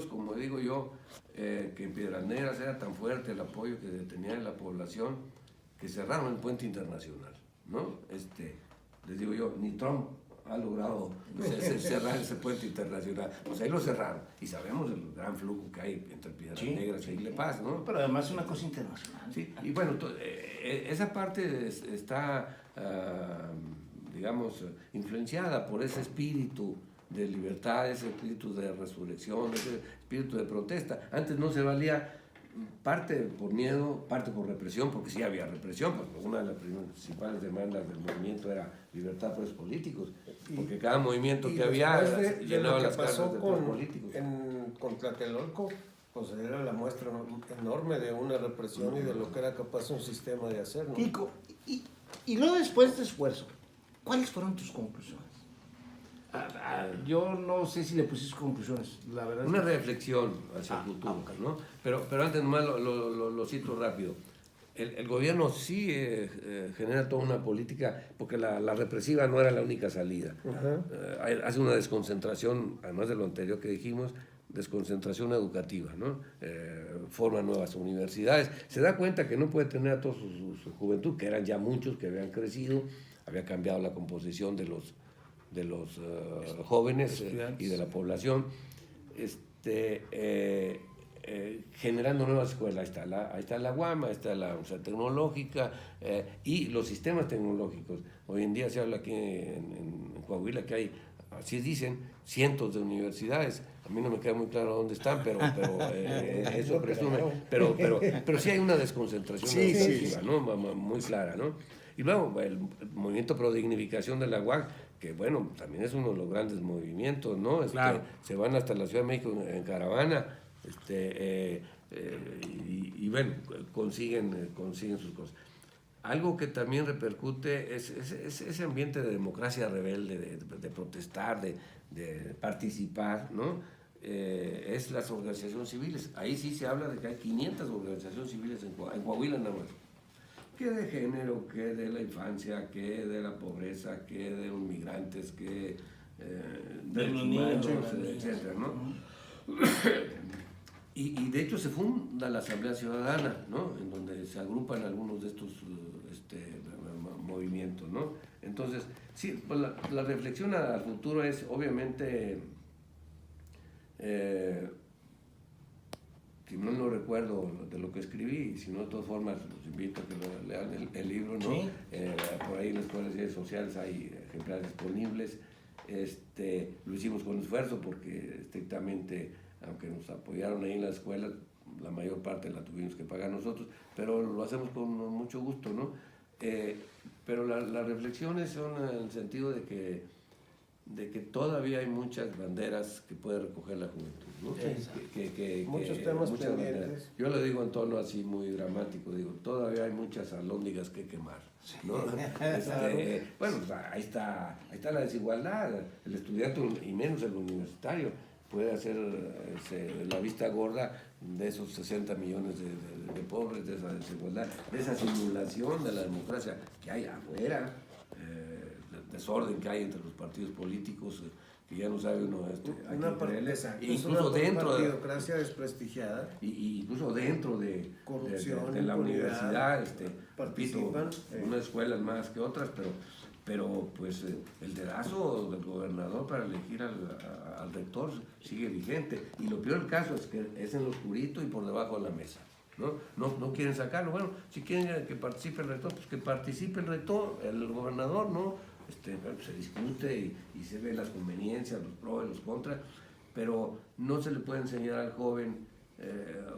Como digo yo, que en Piedras Negras era tan fuerte el apoyo que tenía en la población que cerraron el puente internacional, ¿no? Les digo yo, ni Trump ha logrado cerrar ese puente internacional. Pues ahí lo cerraron. Y sabemos el gran flujo que hay entre Piedras Negras y Isla Paz, ¿no? Pero además es una cosa internacional. Sí, y bueno, esa parte está, digamos, influenciada por ese espíritu de libertad, ese espíritu de resurrección, ese espíritu de protesta. Antes no se valía, parte por miedo, parte por represión, porque sí había represión, porque una de las principales demandas del movimiento era libertad de presos políticos, porque cada movimiento que había llenaba las cárceles de presos políticos. Con Tlatelolco, pues era la muestra enorme de una represión y de lo que era capaz un sistema de hacer, ¿no? Y luego después de esfuerzo, ¿cuáles fueron tus conclusiones? Yo no sé si le pusiste conclusiones, la verdad. Una reflexión hacia el futuro, okay. ¿no? Pero antes nomás lo cito rápido. El gobierno sí genera toda una política, porque la represiva no era la única salida. Hace una desconcentración, además de lo anterior que dijimos, desconcentración educativa, ¿no? Forma nuevas universidades. Se da cuenta que no puede tener a toda su juventud, que eran ya muchos, que habían crecido, había cambiado la composición de los jóvenes y de la población, generando nuevas escuelas. Ahí está la UAM, ahí está la Universidad Tecnológica y los sistemas tecnológicos. Hoy en día se habla aquí en Coahuila que hay, así dicen, cientos de universidades. A mí no me queda muy claro dónde están, pero eso presume. Pero sí hay una desconcentración educativa, ¿no? Muy clara, ¿no? Y luego el movimiento pro dignificación de la UAC, que bueno, también es uno de los grandes movimientos, ¿no? Claro. Se van hasta la Ciudad de México en caravana, y bueno, consiguen sus cosas. Algo que también repercute es ese ambiente de democracia rebelde, de protestar, de participar, ¿no? Es las organizaciones civiles. Ahí sí se habla de que hay 500 organizaciones civiles en Coahuila nada más. Que de género, que de la infancia, que de la pobreza, que de los migrantes, que de los niños, etcétera, ¿no? Y de hecho se funda la Asamblea Ciudadana, ¿no? En donde se agrupan algunos de estos movimientos, ¿no? Entonces, sí, pues la reflexión al futuro es obviamente, si no recuerdo de lo que escribí, si no de todas formas los invito a que lo lean el libro, ¿no? ¿Sí? Por ahí en las redes sociales hay ejemplares disponibles. Lo hicimos con esfuerzo porque estrictamente, aunque nos apoyaron ahí en la escuela, la mayor parte la tuvimos que pagar nosotros, pero lo hacemos con mucho gusto, ¿no? Pero las reflexiones son en el sentido de que todavía hay muchas banderas que puede recoger la juventud, ¿no? Muchos temas pendientes. Banderas. Yo lo digo en tono así muy dramático, digo, todavía hay muchas alhóndigas que quemar, ¿no? Bueno, ahí está la desigualdad. El estudiante, y menos el universitario, puede hacer la vista gorda de esos 60 millones de pobres, de esa desigualdad, de esa simulación de la democracia que hay afuera, desorden que hay entre los partidos políticos, que ya no sabe uno incluso dentro de la partidocracia desprestigiada, incluso dentro de corrupción, de la universidad, participan, unas escuelas más que otras, pero pues el dedazo del gobernador para elegir al rector sigue vigente, y lo peor del caso es que es en lo oscurito y por debajo de la mesa. No quieren sacarlo. Bueno, si quieren que participe el rector, pues que participe el rector, el gobernador, ¿no? Se discute y se ve las conveniencias, los pros y los contras, pero no se le puede enseñar al joven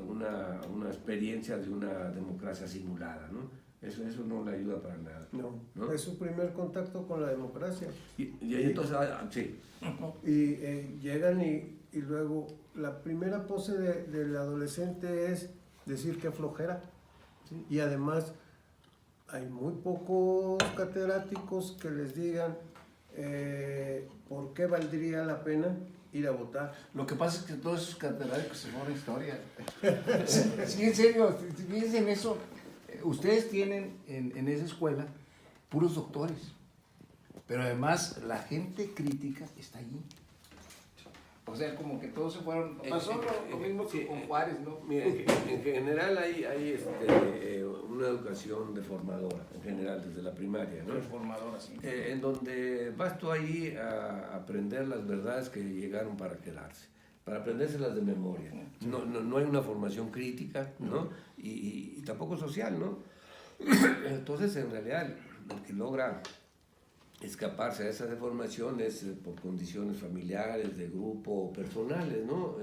una experiencia de una democracia simulada, ¿no? Eso no le ayuda para nada. No, es su primer contacto con la democracia. Y entonces, sí. Y llegan y luego la primera pose del adolescente es decir que flojera, ¿sí? Y además hay muy pocos catedráticos que les digan por qué valdría la pena ir a votar. Lo que pasa es que todos esos catedráticos se fueron a historia. Sí, en serio, fíjense en eso. Ustedes tienen en esa escuela puros doctores, pero además la gente crítica está allí. O sea, como que todos se fueron. Pasó lo mismo sí, con Juárez, ¿no? Mira, en general hay una educación deformadora, en general, desde la primaria, ¿no? Transformadora, sí. En donde vas tú ahí a aprender las verdades que llegaron para quedarse, para aprendérselas de memoria. No hay una formación crítica, ¿no? Y tampoco social, ¿no? Entonces, en realidad, el que logra escaparse a esa deformación es por condiciones familiares, de grupo, o personales, ¿no?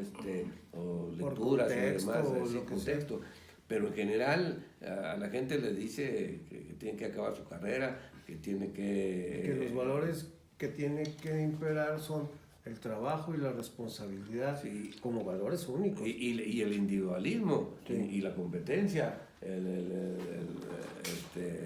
O lecturas y demás, ese contexto. Pero en general a la gente le dice que tiene que acabar su carrera, que tiene que los valores que tienen que imperar son el trabajo y la responsabilidad, sí, como valores únicos. Y el individualismo, sí, y la competencia,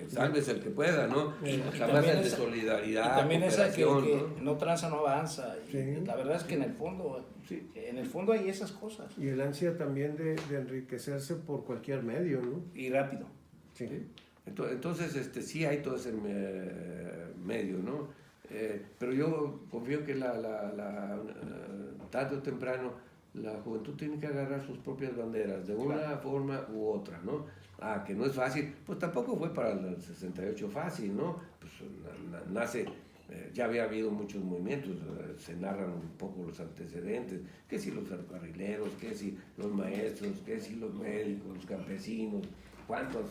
sálvese el que pueda, ¿no? La base de solidaridad, y también esa que ¿no? no tranza, no avanza. Sí. Y la verdad es que en el fondo hay esas cosas. Y el ansia también de enriquecerse por cualquier medio, ¿no? Y rápido. Sí. Entonces, sí hay todo ese medio, ¿no? Pero yo confío que tarde o temprano la juventud tiene que agarrar sus propias banderas de una forma u otra, ¿no? Que no es fácil, pues tampoco fue para el 68 fácil, ¿no? Pues nace, ya había habido muchos movimientos, se narran un poco los antecedentes, que si los ferrocarrileros, que si los maestros, que si los médicos, los campesinos, cuántas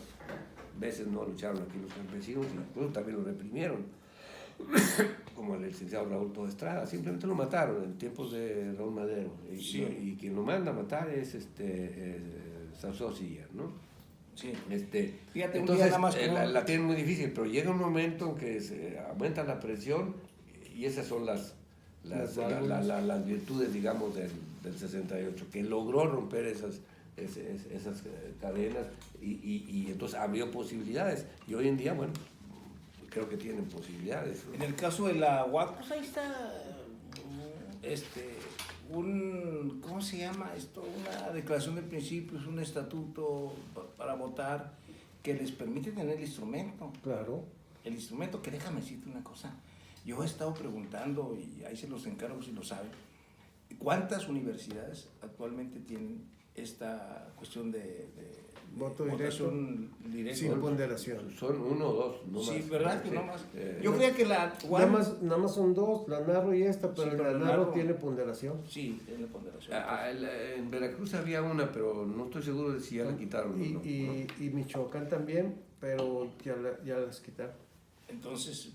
veces no lucharon aquí los campesinos, incluso también los reprimieron. Como el licenciado Raúl Toda Estrada, simplemente lo mataron en tiempos de Raúl Madero, y quien lo manda a matar es Sanzosilla, ¿no? Sí. Fíjate, entonces un día nada más la tienen muy difícil, pero llega un momento en que se aumenta la presión, y esas son las virtudes, digamos, del 68, que logró romper esas cadenas, y entonces abrió posibilidades, y hoy en día, bueno, creo que tienen posibilidades. En el caso de la UAC, pues ahí está ¿cómo se llama esto? Una declaración de principios, un estatuto para votar que les permite tener el instrumento. Claro. El instrumento, que déjame decirte una cosa. Yo he estado preguntando, y ahí se los encargo si lo saben, ¿cuántas universidades actualmente tienen esta cuestión de voto votación directa? Sin ponderación. Son 1 o 2, no más. Sí, ¿verdad? Que no más. Yo no, creía que la nada más son 2, la Narro y esta, pero sí, la Narro tiene ponderación. Sí, tiene ponderación. En Veracruz había una, pero no estoy seguro de si ya la quitaron o no. Y Michoacán también, pero ya las quitaron. Entonces,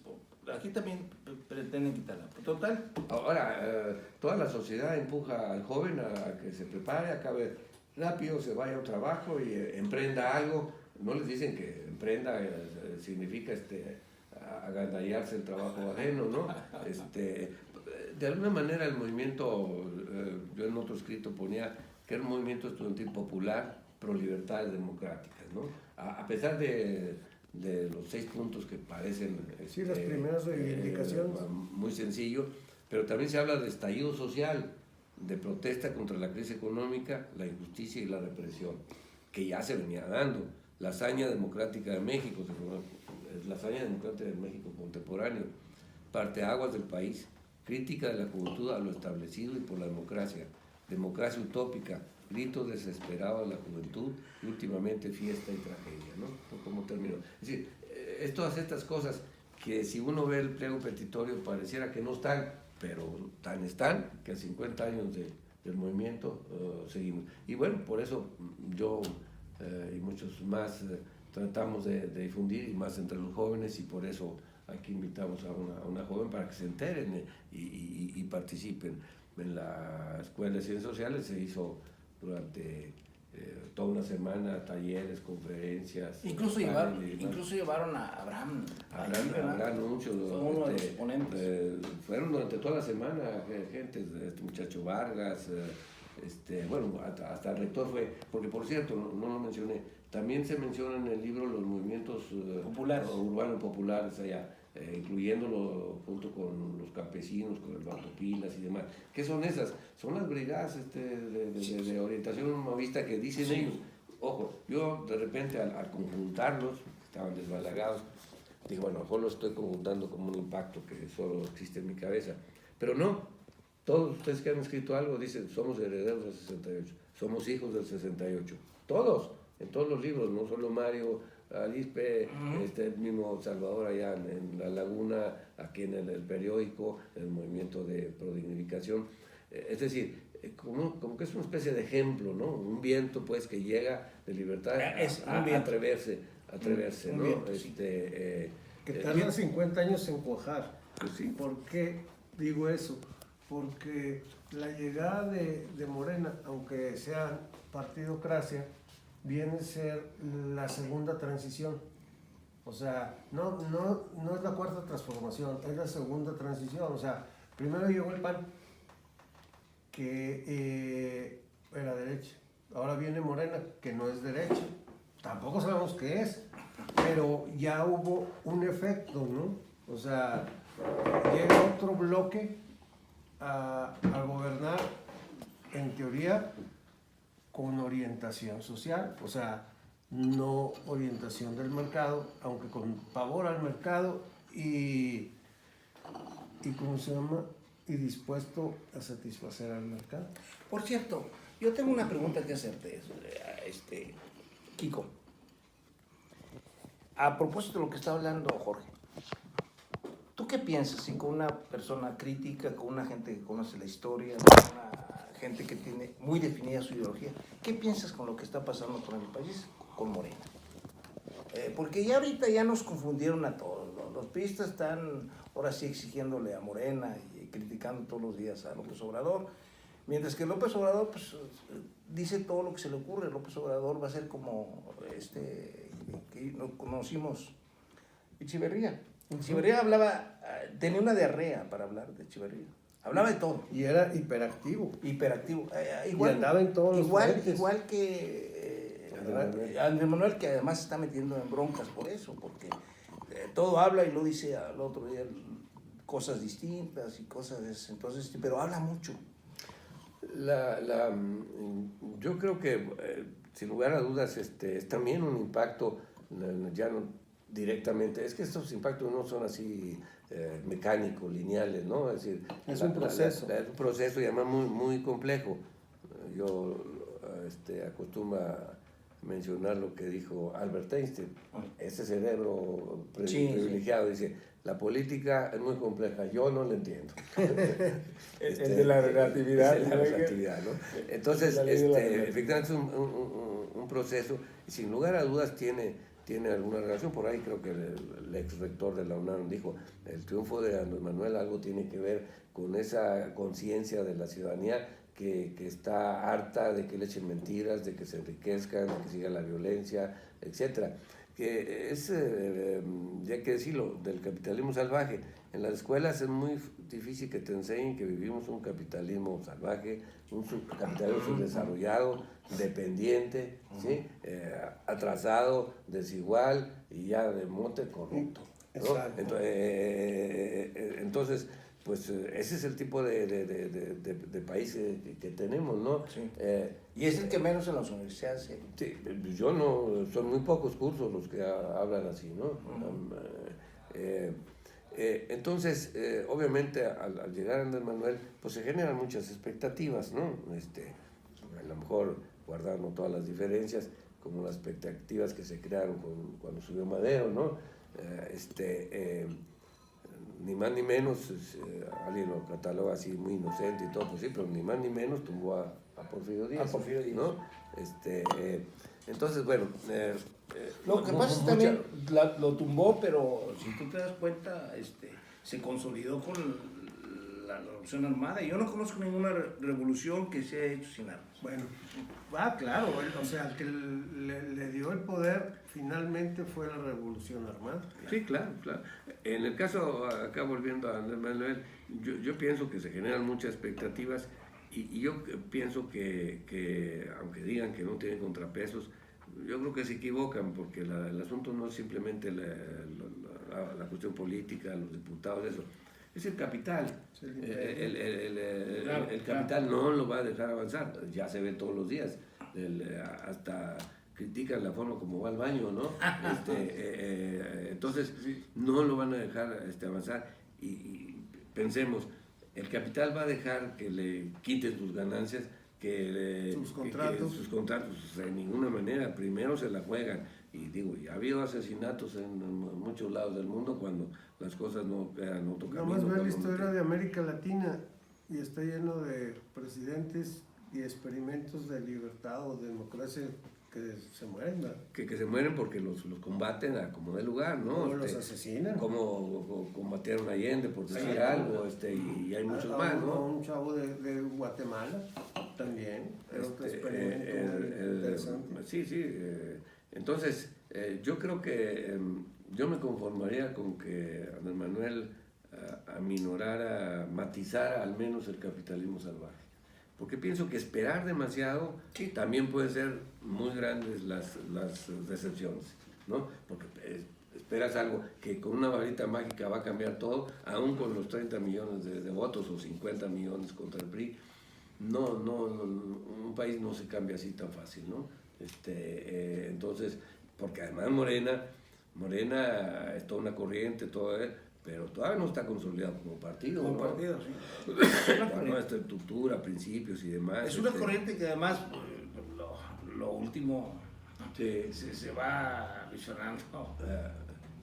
aquí también pretenden quitarla. Total. Ahora, toda la sociedad empuja al joven a que se prepare, acabe rápido, se vaya a un trabajo y emprenda algo. No les dicen que emprenda significa agandallarse el trabajo ajeno, ¿no? De alguna manera el movimiento, yo en otro escrito ponía que era un movimiento estudiantil popular pro libertades democráticas, ¿no? A pesar de los 6 puntos que parecen sí, las primeras reivindicaciones, muy sencillo, pero también se habla de estallido social, de protesta contra la crisis económica, la injusticia y la represión, que ya se venía dando. La hazaña democrática de México, la hazaña democrática de México contemporáneo, parteaguas del país, crítica de la juventud a lo establecido y por la democracia utópica, grito desesperado de la juventud y últimamente fiesta y tragedia, ¿no? ¿Cómo terminó? Es decir, es todas estas cosas que si uno ve el pliego petitorio pareciera que no están, pero tan están que a 50 años del movimiento seguimos. Y bueno, por eso yo y muchos más tratamos de difundir, y más entre los jóvenes, y por eso aquí invitamos a una joven para que se enteren y participen. En la Escuela de Ciencias Sociales se hizo durante toda una semana talleres, conferencias. Incluso llevaron a Abraham. Abraham Nuncio. Uno de los ponentes. Fueron durante toda la semana gente, este muchacho Vargas, bueno, hasta el rector fue, porque por cierto, no lo mencioné, también se menciona en el libro los movimientos populares, urbanos populares allá, incluyéndolo junto con los campesinos, con el Autopilas y demás. ¿Qué son esas? Son las brigadas de orientación movista que dicen ellos. Ojo, yo de repente al conjuntarlos, estaban desbalagados, dije, bueno, a lo mejor lo estoy conjuntando como un impacto que solo existe en mi cabeza, pero no. Todos ustedes que han escrito algo dicen, somos herederos del 68, somos hijos del 68. Todos, en todos los libros, no solo Mario Arispe, el mismo Salvador allá en La Laguna, aquí en el periódico, el movimiento de prodignificación. Es decir, como que es una especie de ejemplo, ¿no? Un viento, pues, que llega de libertad a atreverse, ¿no? Viento, sí. Que tarda 50 años en cuajar. Pues sí. ¿Por qué digo eso? Porque la llegada de Morena, aunque sea partidocracia, viene a ser la segunda transición. O sea, no es la cuarta transformación, es la segunda transición. O sea, primero llegó el PAN, que era derecha. Ahora viene Morena, que no es derecha. Tampoco sabemos qué es, pero ya hubo un efecto, ¿no? O sea, llega otro bloque a gobernar, en teoría, con orientación social, o sea, no orientación del mercado, aunque con pavor al mercado y ¿cómo se llama? Y dispuesto a satisfacer al mercado. Por cierto, yo tengo una pregunta que hacerte, Kiko. A propósito de lo que está hablando Jorge, ¿tú qué piensas si con una persona crítica, con una gente que conoce la historia, con una gente que tiene muy definida su ideología, qué piensas con lo que está pasando con el país, con Morena? Porque ya ahorita ya nos confundieron a todos, ¿no? Los priistas están ahora sí exigiéndole a Morena y criticando todos los días a López Obrador, mientras que López Obrador pues, dice todo lo que se le ocurre. López Obrador va a ser como que conocimos Echeverría. Echeverría hablaba, tenía una diarrea para hablar de Echeverría. Hablaba de todo. Y era hiperactivo. Hiperactivo. Y andaba en todos los frentes. Igual que Andrés Manuel, que además se está metiendo en broncas por eso, porque todo habla y lo dice al otro día cosas distintas y cosas de eso. Entonces, pero habla mucho. Yo creo que, sin lugar a dudas, es también un impacto, ya no directamente, es que estos impactos no son así mecánicos, lineales, ¿no? Es decir, es un proceso. Es un proceso y además muy, muy complejo. Yo acostumbro a mencionar lo que dijo Albert Einstein, ese cerebro privilegiado, dice, la política es muy compleja, yo no la entiendo. El de la relatividad. Es de la relatividad, ¿no? Entonces, efectivamente es un proceso, y sin lugar a dudas tiene alguna relación. Por ahí creo que el ex rector de la UNAM dijo, el triunfo de Andrés Manuel algo tiene que ver con esa conciencia de la ciudadanía que está harta de que le echen mentiras, de que se enriquezcan, de que siga la violencia, etcétera. Que es, ya hay que decirlo, del capitalismo salvaje. En las escuelas es muy difícil que te enseñen que vivimos un capitalismo salvaje, un capitalismo subdesarrollado, dependiente, ¿sí? Atrasado, desigual y ya de monte corrupto, ¿no? Entonces, pues ese es el tipo de país que tenemos, ¿no? Sí. Y es el que menos en las universidades. Sí, yo no, son muy pocos cursos los que hablan así, ¿no? Entonces, obviamente, al llegar a Andrés Manuel, pues se generan muchas expectativas, ¿no? A lo mejor guardando todas las diferencias, como las expectativas que se crearon cuando subió Madero, ¿no? Ni más ni menos, alguien lo cataloga así muy inocente y todo, pues sí, pero ni más ni menos tumbó a Porfirio Díaz. A Porfirio Díaz. ¿No? Entonces, bueno... lo que pasa es también lo tumbó, pero si tú te das cuenta, se consolidó con la revolución armada. Yo no conozco ninguna revolución que se haya hecho sin armas. Bueno, claro, o sea, el que le dio el poder finalmente fue la revolución armada. Sí, claro. En el caso, acá volviendo a Andrés Manuel, yo pienso que se generan muchas expectativas y yo pienso que aunque digan que no tienen contrapesos, yo creo que se equivocan, porque el asunto no es simplemente la cuestión política, los diputados, eso. Es el capital. El capital no lo va a dejar avanzar. Ya se ve todos los días. Hasta critican la forma como va al baño, ¿no? Entonces, no lo van a dejar avanzar. Y pensemos, el capital va a dejar que le quiten sus ganancias, Sus contratos. sus contratos, de ninguna manera, primero se la juegan. Y digo, ya ha habido asesinatos en muchos lados del mundo cuando las cosas no eran otro Nada camino. más ve la cuando no historia te- de América Latina y está lleno de presidentes y experimentos de libertad o democracia que se mueren, ¿verdad? que se mueren porque los combaten a como de lugar, ¿no? O los asesinan. Como combatieron a Allende, por decir Sí. algo, y hay muchos A más, un- a ¿no? un chavo de Guatemala también. Era otro experimento muy interesante. Sí, sí. Entonces, yo creo que yo me conformaría con que Andrés Manuel aminorara, matizara al menos el capitalismo salvaje. Porque pienso que esperar demasiado Sí. también puede ser muy grandes las decepciones, ¿no? Porque esperas algo que con una varita mágica va a cambiar todo, aún con los 30 millones de votos o 50 millones contra el PRI. No, un país no se cambia así tan fácil, ¿no? Entonces, porque además Morena es toda una corriente, pero todavía no está consolidado como partido. Como ¿no? partido, sí. Con nuestra estructura, principios y demás. Es una corriente que además, lo último, Sí, se va visionando.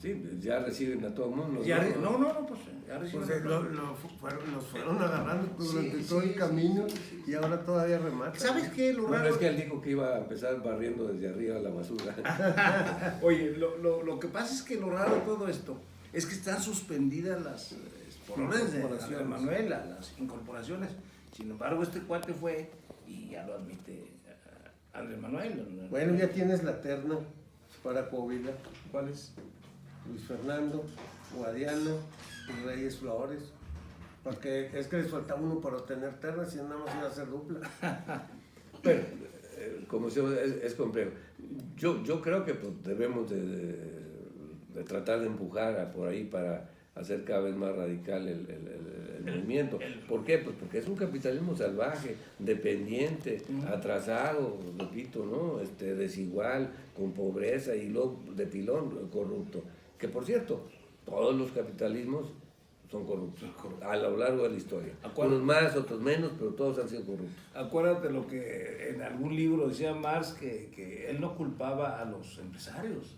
sí, ya reciben a todo el mundo. Ya, ¿no? pues ya reciben Pues, a todo. nos fueron agarrando durante Sí, todo sí, el camino sí. y ahora todavía remata. ¿Sabes qué? Lo Bueno, raro es que él dijo que iba a empezar barriendo desde arriba la basura. Oye, lo que pasa es que lo raro de todo esto es que están suspendidas las por órdenes de Andrés Manuel, las incorporaciones. Sin embargo, este cuate fue y ya lo admite Andrés Manuel. Bueno, ya tienes la terna para Coahuila. ¿Cuál es? Luis Fernando, Guadiana y Reyes Flores. Porque es que les faltaba uno para obtener ternas y nada más iba a ser dupla. Bueno, como se es complejo. Yo creo que pues, debemos de tratar de empujar por ahí para hacer cada vez más radical el movimiento. ¿Por qué? Pues porque es un capitalismo salvaje, dependiente, atrasado, repito, ¿no? Desigual, con pobreza y luego de pilón, corrupto. Que por cierto, todos los capitalismos son corruptos a lo largo de la historia. Unos más, otros menos, pero todos han sido corruptos. Acuérdate lo que en algún libro decía Marx, que él no culpaba a los empresarios.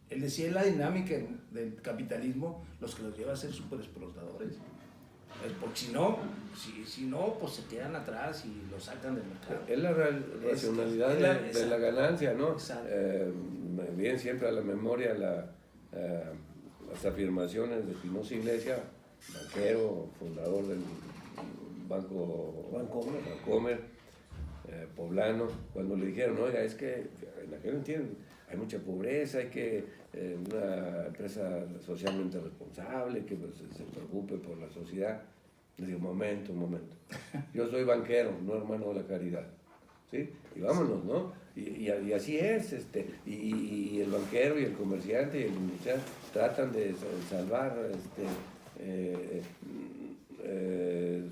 Él decía en la dinámica del capitalismo los que los lleva a ser superexplotadores. Porque si no, pues se quedan atrás y los sacan del mercado. Es la racionalidad de la ganancia, ¿no? Exacto. Bien siempre a la memoria las afirmaciones de Espinosa Iglesia, banquero, fundador del Banco Bancomer, poblano, cuando le dijeron, oiga, es que en aquel entienden, hay mucha pobreza, hay que una empresa socialmente responsable, que pues, se preocupe por la sociedad. Le digo, momento, yo soy banquero, no hermano de la caridad, ¿sí? Y vámonos, ¿no? Y así es, y el banquero y el comerciante y el industrial tratan de salvar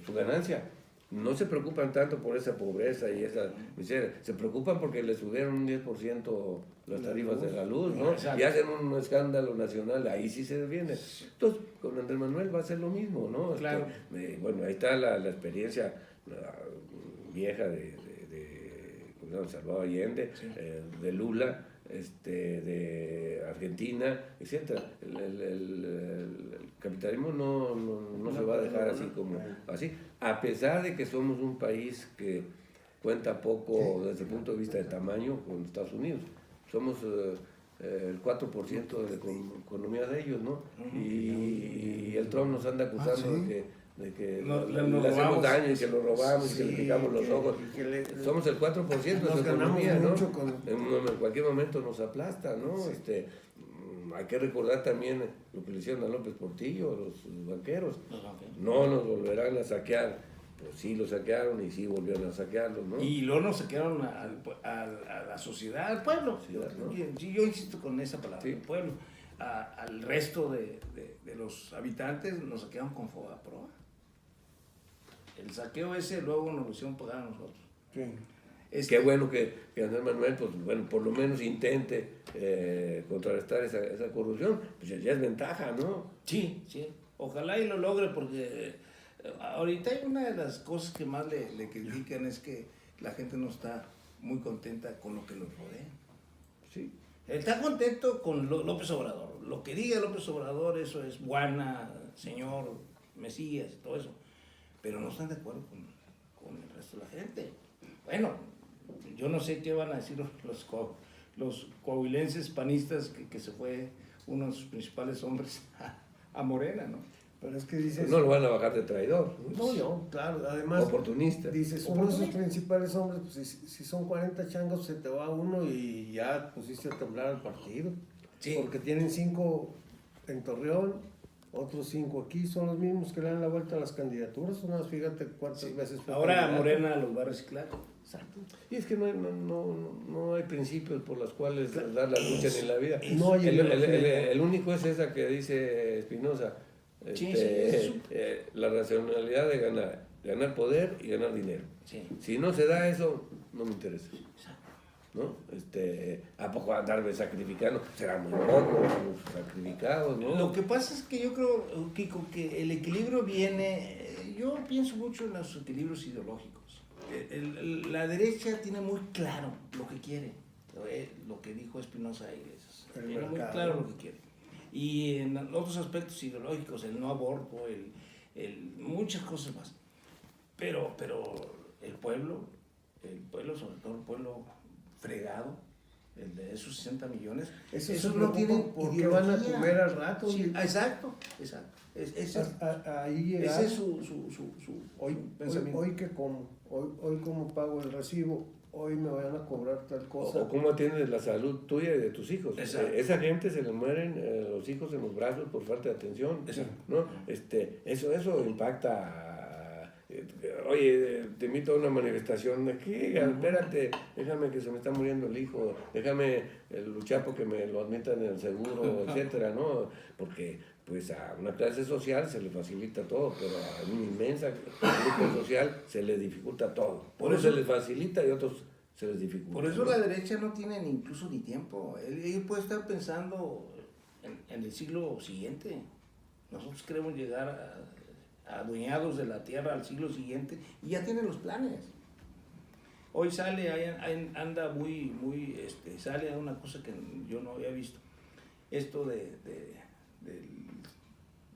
su ganancia. No se preocupan tanto por esa pobreza y esa miseria, se preocupan porque le subieron un 10% las tarifas de la luz, ¿no? Exacto. Y hacen un escándalo nacional, ahí sí se defienden. Entonces, con Andrés Manuel va a ser lo mismo, ¿no? Claro. Bueno, ahí está la experiencia vieja de Salvador Allende, Sí. de Lula, de Argentina, etc. El capitalismo no se va a dejar así como así, a pesar de que somos un país que cuenta poco desde el punto de vista de tamaño con Estados Unidos. Somos el 4% de la economía de ellos, ¿no? Y el Trump nos anda acusando de que le hacemos daño y que lo robamos y que le picamos los ojos. Somos el 4% de su economía, ¿no? En cualquier momento nos aplasta, ¿no? Sí. Hay que recordar también lo que le hicieron a López Portillo, los banqueros. Okay. No nos volverán a saquear. Pues sí lo saquearon y sí volvieron a saquearlos, ¿no? Y luego nos saquearon a la sociedad, al pueblo. ¿no? Yo insisto con esa palabra, Sí. el pueblo. Al resto de los habitantes nos saquearon con Fobaproa. El saqueo ese luego nos lo hicieron pagar a nosotros. Sí. Qué bueno que Andrés Manuel, pues bueno, por lo menos intente contrarrestar esa corrupción, pues ya es ventaja, ¿no? Sí. Ojalá y lo logre porque Ahorita hay una de las cosas que más le critican es que la gente no está muy contenta con lo que los rodea. Sí. Está contento con López Obrador. Lo que diga López Obrador, eso es Guana, señor, Mesías, todo eso. Pero no están de acuerdo con el resto de la gente. Bueno, yo no sé qué van a decir los coahuilenses panistas que se fue uno de sus principales hombres a Morena, ¿no? Pero es que dices... No lo van a bajar de traidor. No, claro, además... Oportunista. Dices, uno de sus principales hombres, pues si son 40 changos, se te va uno y ya pusiste a temblar al partido. Sí. Porque tienen 5 en Torreón, otros 5 aquí, son los mismos que le dan la vuelta a las candidaturas. Unas, fíjate cuántas veces fue Ahora candidato. Morena los va a reciclar. Exacto. Y es que no hay principios por los cuales dar la lucha ni la vida. No hay ideología. El único es esa que dice Espinosa. Sí, eso. La racionalidad de ganar poder y ganar dinero. Sí. Si no se da eso, no me interesa. ¿No? ¿A poco andarme sacrificando? Será muy poco los sacrificados, ¿no? Lo que pasa es que yo creo, Kiko, que el equilibrio viene, yo pienso mucho en los equilibrios ideológicos. La derecha tiene muy claro lo que quiere, lo que dijo Espinosa Iglesias. El Tiene muy mercado. claro lo que quiere. Y en otros aspectos ideológicos, el no aborto, muchas cosas más. Pero el pueblo, sobre todo el pueblo fregado, el de esos 60 millones, Eso no tienen porque van a ideología. comer al rato. Sí, exacto. Ahí llegar. Ese es su Hoy pensamiento. hoy que como, hoy como pago el recibo, hoy me van a cobrar tal cosa. O cómo atiendes la salud tuya y de tus hijos. Exacto. Esa gente se le mueren los hijos en los brazos por falta de atención. Exacto. ¿No? Eso impacta. Oye, te invito a una manifestación aquí, espérate, déjame que se me está muriendo el hijo, déjame luchar porque me lo admitan en el seguro, etcétera, ¿no? Porque pues a una clase social se le facilita todo, pero a una inmensa grupo social se le dificulta todo. Por eso se les facilita y a otros se les dificulta. Por eso la derecha no tiene incluso ni tiempo. Él puede estar pensando en el siglo siguiente. Nosotros queremos llegar adueñados de la tierra al siglo siguiente y ya tienen los planes. Hoy sale, anda sale una cosa que yo no había visto. Esto del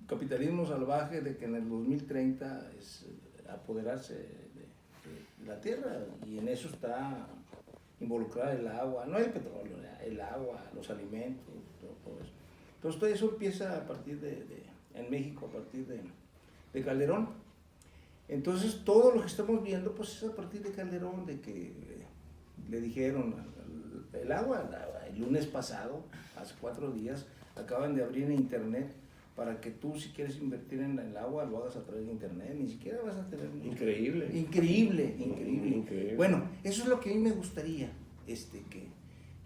capitalismo salvaje, de que en el 2030 es apoderarse de la tierra, y en eso está involucrada el agua, no el petróleo, el agua, los alimentos, todo eso. Entonces todo eso empieza a partir en México, a partir de Calderón. Entonces todo lo que estamos viendo pues es a partir de Calderón, de que le dijeron el agua, el lunes pasado, hace 4 días, acaban de abrir en internet para que tú, si quieres invertir en el agua, lo hagas a través de internet, ni siquiera vas a tener... Increíble. Bueno, eso es lo que a mí me gustaría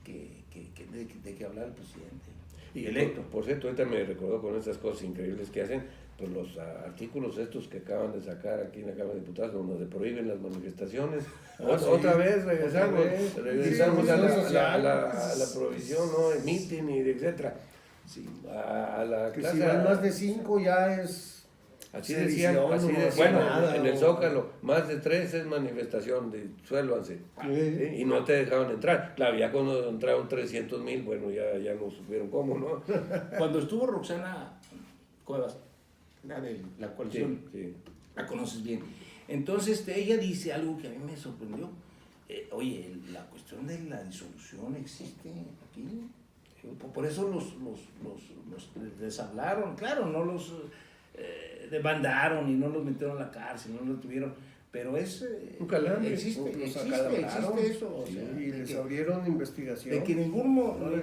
que hablara el presidente. Y electo. Por cierto, ahorita me recordó con estas cosas increíbles que hacen, pues los artículos estos que acaban de sacar aquí en la Cámara de Diputados, donde prohíben las manifestaciones. Otra vez regresamos a la prohibición, ¿no? El meeting y etcétera. Sí, a la Que clase, si van más de 5 ya es... así sedición, decían, bueno, en el Zócalo, más de 3 es manifestación, suélvanse. ¿Sí? Y no te dejaban entrar. Claro, ya cuando entraron 300,000, bueno, ya no supieron cómo, ¿no? Cuando estuvo Roxana Cuevas, la de la coalición, Sí. la conoces bien. Entonces ella dice algo que a mí me sorprendió. Oye, la cuestión de la disolución existe aquí. Por eso les hablaron, claro, no los demandaron y no los metieron a la cárcel, no los tuvieron, pero existe eso. O Sí, sea, y les abrieron investigación. de que ningún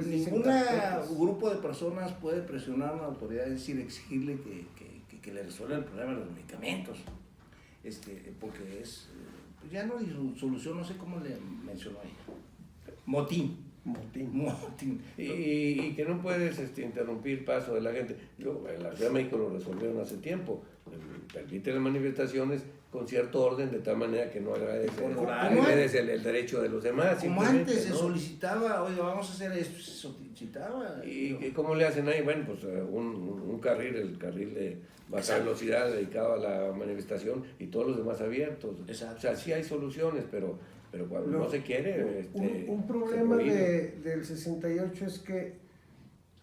dicen carpetas. grupo de personas puede presionar a una autoridad, es decir, exigirle que le resuelva el problema de los medicamentos, porque pues ya no hay solución, no sé cómo le mencionó ella, motín. Y que no puedes interrumpir paso de la gente. En la Ciudad de México lo resolvieron hace tiempo. Permite las manifestaciones con cierto orden, de tal manera que no agredes Como el derecho de los demás. Como simplemente, antes se ¿no? solicitaba, oye, vamos a hacer esto, se solicitaba. ¿Y cómo le hacen ahí? Bueno, pues un carril, el carril de baja velocidad dedicado a la manifestación y todos los demás abiertos. Exacto. O sea, sí hay soluciones, pero cuando no se quiere... Un problema del 68 es que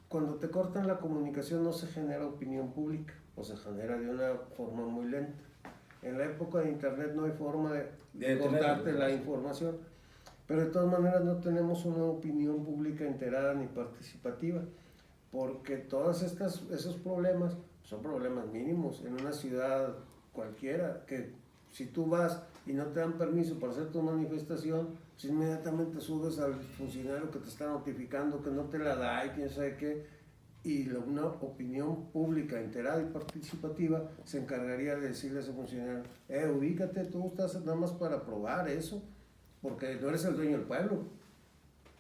cuando te cortan la comunicación no se genera opinión pública, o se genera de una forma muy lenta. En la época de internet no hay forma de cortarte la información, pero de todas maneras no tenemos una opinión pública enterada ni participativa, porque todos esos problemas son problemas mínimos en una ciudad cualquiera, que si tú vas y no te dan permiso para hacer tu manifestación, pues inmediatamente subes al funcionario que te está notificando que no te la da y quién sabe qué, y una opinión pública enterada y participativa se encargaría de decirle a ese funcionario, ubícate, tú estás nada más para probar eso, porque no eres el dueño del pueblo,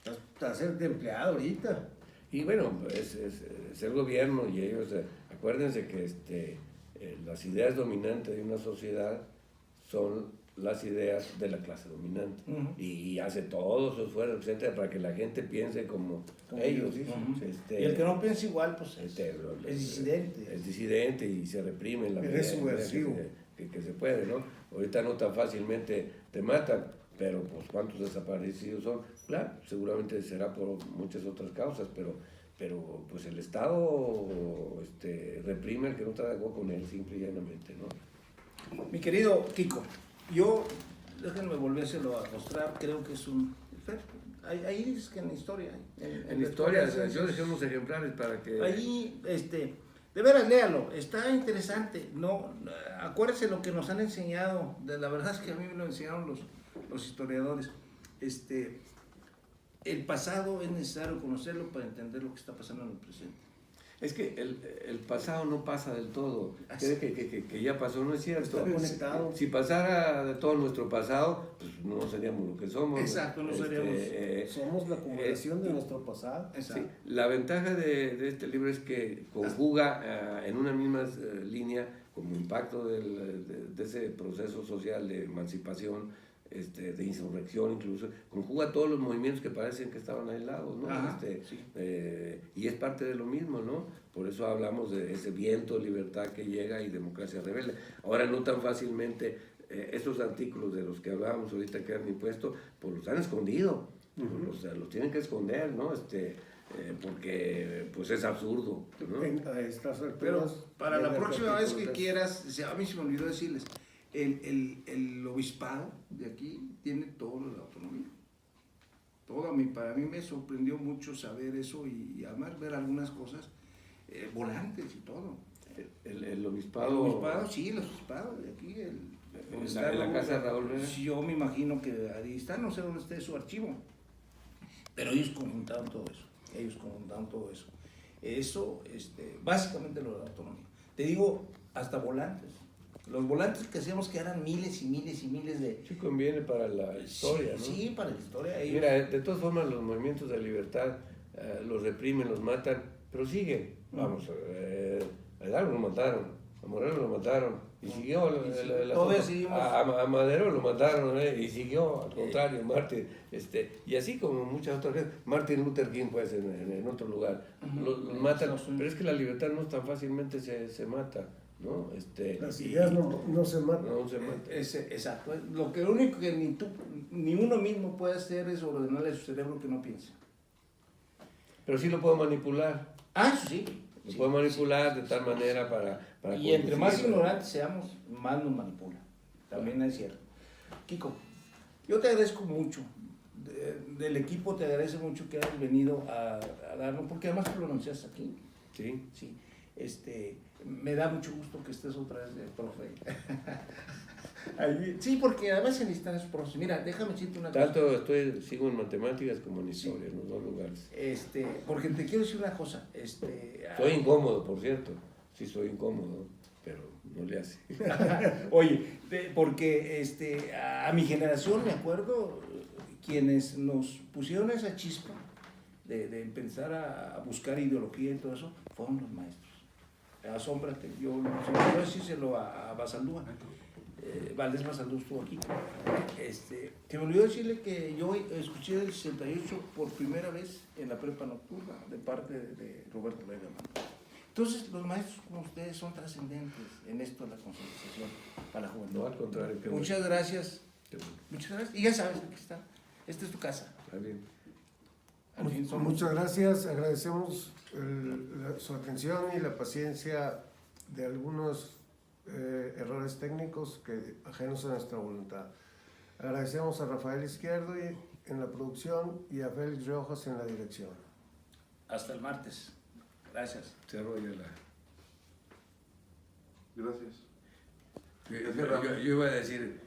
estás de empleado ahorita. Y bueno, es el gobierno y ellos, acuérdense que las ideas dominantes de una sociedad son las ideas de la clase dominante. Y hace todo su esfuerzo, etcétera, para que la gente piense como ellos. ¿Sí? Y el que no piensa igual, pues es disidente. Es disidente y se reprime en la Es subversivo. que se puede, ¿no? Ahorita no tan fácilmente te matan, pero pues cuántos desaparecidos son. Claro, seguramente será por muchas otras causas, pero pues el Estado reprime al que no está de acuerdo con él, simple y llanamente, ¿no? Mi querido Kiko, déjenme volvérselo a mostrar, creo que es un... Ahí dices que en la historia... En historia, yo dejé unos ejemplares para que... Ahí, de veras, léalo, está interesante. No, acuérdese lo que nos han enseñado, la verdad es que a mí me lo enseñaron los historiadores. El pasado es necesario conocerlo para entender lo que está pasando en el presente. Es que el pasado no pasa del todo. Que ya pasó, no es cierto. Está conectado. Si pasara de todo nuestro pasado, pues no seríamos lo que somos. Exacto, no seríamos. Somos la acumulación de nuestro pasado. Sí, la ventaja de este libro es que conjuga en una misma línea, como impacto de ese proceso social de emancipación, de insurrección incluso, conjuga todos los movimientos que parecen que estaban aislados, ¿no? Y es parte de lo mismo, ¿no? Por eso hablamos de ese viento de libertad que llega y democracia rebelde. Ahora no tan fácilmente esos artículos de los que hablábamos ahorita que han impuesto, pues los han escondido, los tienen que esconder, ¿no? Porque pues es absurdo, ¿no? Pero para la próxima vez que quieras, a mí se me olvidó decirles, el obispado de aquí tiene toda la autonomía. Para mí me sorprendió mucho saber eso y además ver algunas cosas, volantes y todo. El obispado... El obispado, sí, el obispado de aquí. En la casa de Raúl Vera. Yo me imagino que ahí está, no sé dónde esté su archivo. Pero ellos conjuntaron todo eso. Eso, básicamente lo de la autonomía. Te digo, hasta volantes. Los volantes que hacíamos que eran miles y miles y miles de... Sí conviene para la historia, ¿no? Sí, para la historia. Mira, de todas formas los movimientos de libertad los reprimen, los matan, pero siguen. Vamos, a Hidalgo lo mataron, a Morelos lo mataron, y siguió. A Madero lo mataron, y siguió, al contrario, Martin. Y así como muchas otras veces, Martin Luther King, pues, en otro lugar, los matan, pero es que la libertad no tan fácilmente se mata, ¿no? Las ideas no se matan. No se matan. Exacto. Lo único que ni uno mismo puede hacer es ordenarle a su cerebro que no piense. Pero sí lo puedo manipular. Eso sí. Lo puedo manipular de tal manera para y entre más ignorantes seamos, más nos manipula. También es cierto. Kiko, yo te agradezco mucho. Del equipo te agradezco mucho que hayas venido a darnos, porque además tú lo anunciaste aquí. Sí. Sí. Me da mucho gusto que estés otra vez de profe. Sí, porque además se necesitan esos profes. Mira, déjame decirte una cosa. Tanto sigo en matemáticas como en historia, en los dos lugares. Porque te quiero decir una cosa. Soy incómodo, por cierto. Sí, soy incómodo, pero no le hace. Oye, porque a mi generación, me acuerdo, quienes nos pusieron esa chispa de empezar a buscar ideología y todo eso, fueron los maestros. Asómbrate, yo decírselo a Basaldúa. Valdés Masalú estuvo aquí. Se me olvidó decirle que yo escuché el 68 por primera vez en la prepa nocturna de parte de Roberto Vega. Entonces, los maestros como ustedes son trascendentes en esto de la concientización para la juventud. No, al contrario. Qué Muchas bueno. gracias. Qué bueno. Muchas gracias. Y ya sabes, aquí está. Esta es tu casa. Está bien. Al fin somos- Muchas gracias, agradecemos su atención y la paciencia de algunos errores técnicos que ajenos a nuestra voluntad. Agradecemos a Rafael Izquierdo en la producción y a Félix Riojas en la dirección. Hasta el martes. Gracias. Se arrolla la... Gracias. Yo iba a decir,